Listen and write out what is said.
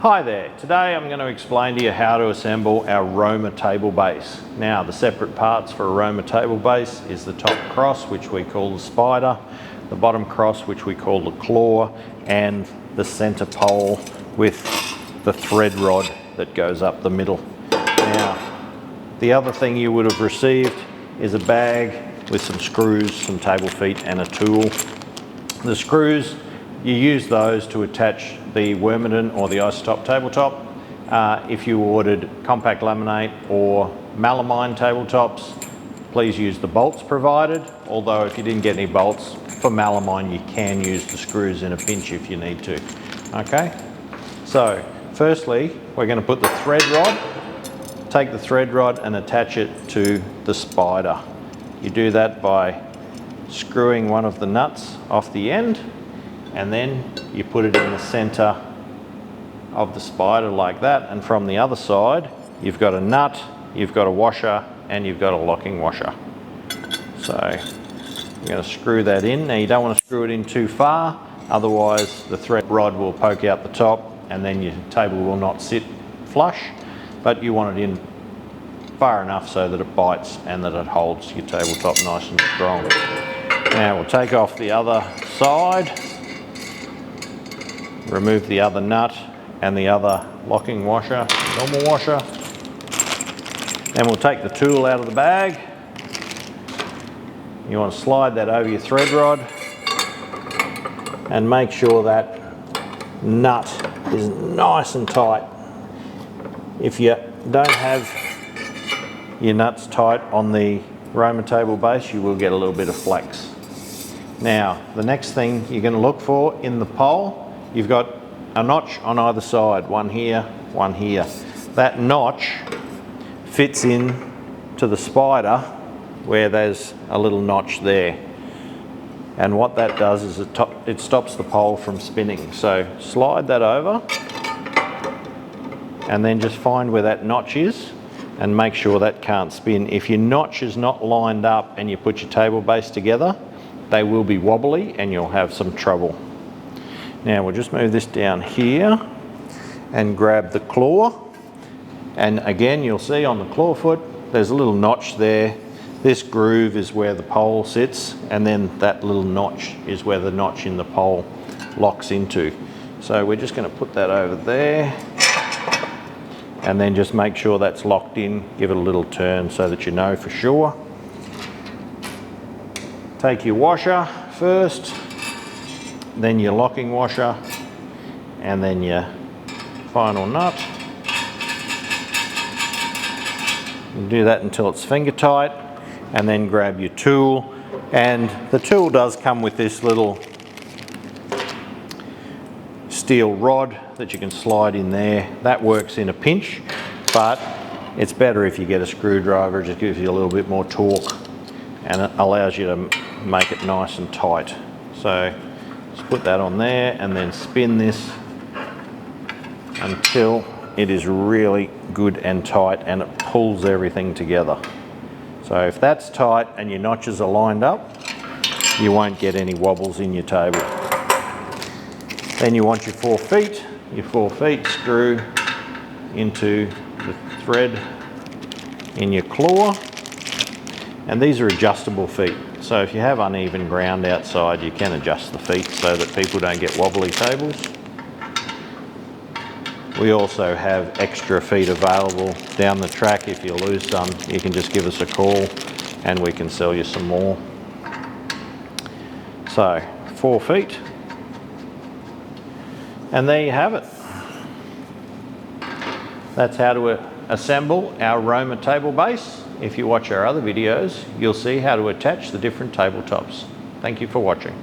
Hi there, today I'm going to explain to you how to assemble our Roma Table Base. Now the separate parts for a Roma Table Base is the top cross, which we call the spider, the bottom cross, which we call the claw, and the centre pole with the thread rod that goes up the middle. Now the other thing you would have received is a bag with some screws, some table feet and a tool. The screws, you use those to attach the Wormington or the isotop tabletop. If you ordered compact laminate or melamine tabletops, please use the bolts provided, although if you didn't get any bolts, for melamine you can use the screws in a pinch if you need to. Okay, so firstly we're going to put the thread rod, take the thread rod and attach it to the spider. You do that by screwing one of the nuts off the end, and then you put it in the center of the spider like that, and from the other side you've got a nut, you've got a washer, and you've got a locking washer. So you're going to screw that in. Now you don't want to screw it in too far, otherwise the thread rod will poke out the top and then your table will not sit flush, but you want it in far enough so that it bites and that it holds your tabletop nice and strong. Now we'll take off the other side, remove the other nut and the other locking washer, normal washer. Then we'll take the tool out of the bag. You want to slide that over your thread rod and make sure that nut is nice and tight. If you don't have your nuts tight on the Roma Table Base, you will get a little bit of flex. Now the next thing you're going to look for in the pole, you've got a notch on either side, one here, one here. That notch fits in to the spider where there's a little notch there. And what that does is it stops the pole from spinning. So slide that over and then just find where that notch is and make sure that can't spin. If your notch is not lined up and you put your table base together, they will be wobbly and you'll have some trouble. Now we'll just move this down here and grab the claw, and again you'll see on the claw foot there's a little notch there. This groove is where the pole sits, and then that little notch is where the notch in the pole locks into. So we're just going to put that over there and then just make sure that's locked in. Give it a little turn so that you know for sure. Take your washer first, then your locking washer, and then your final nut. You do that until it's finger tight, and then grab your tool. And the tool does come with this little steel rod that you can slide in there. That works in a pinch, but it's better if you get a screwdriver. It just gives you a little bit more torque and it allows you to make it nice and tight. So just put that on there and then spin this until it is really good and tight and it pulls everything together. So if that's tight and your notches are lined up, you won't get any wobbles in your table. Then you want your 4 feet. Your 4 feet screw into the thread in your claw, and these are adjustable feet. So if you have uneven ground outside, you can adjust the feet so that people don't get wobbly tables. We also have extra feet available down the track. If you lose some, you can just give us a call and we can sell you some more. So 4 feet. And there you have it. That's how to assemble our Roma Table Base. If you watch our other videos, you'll see how to attach the different tabletops. Thank you for watching.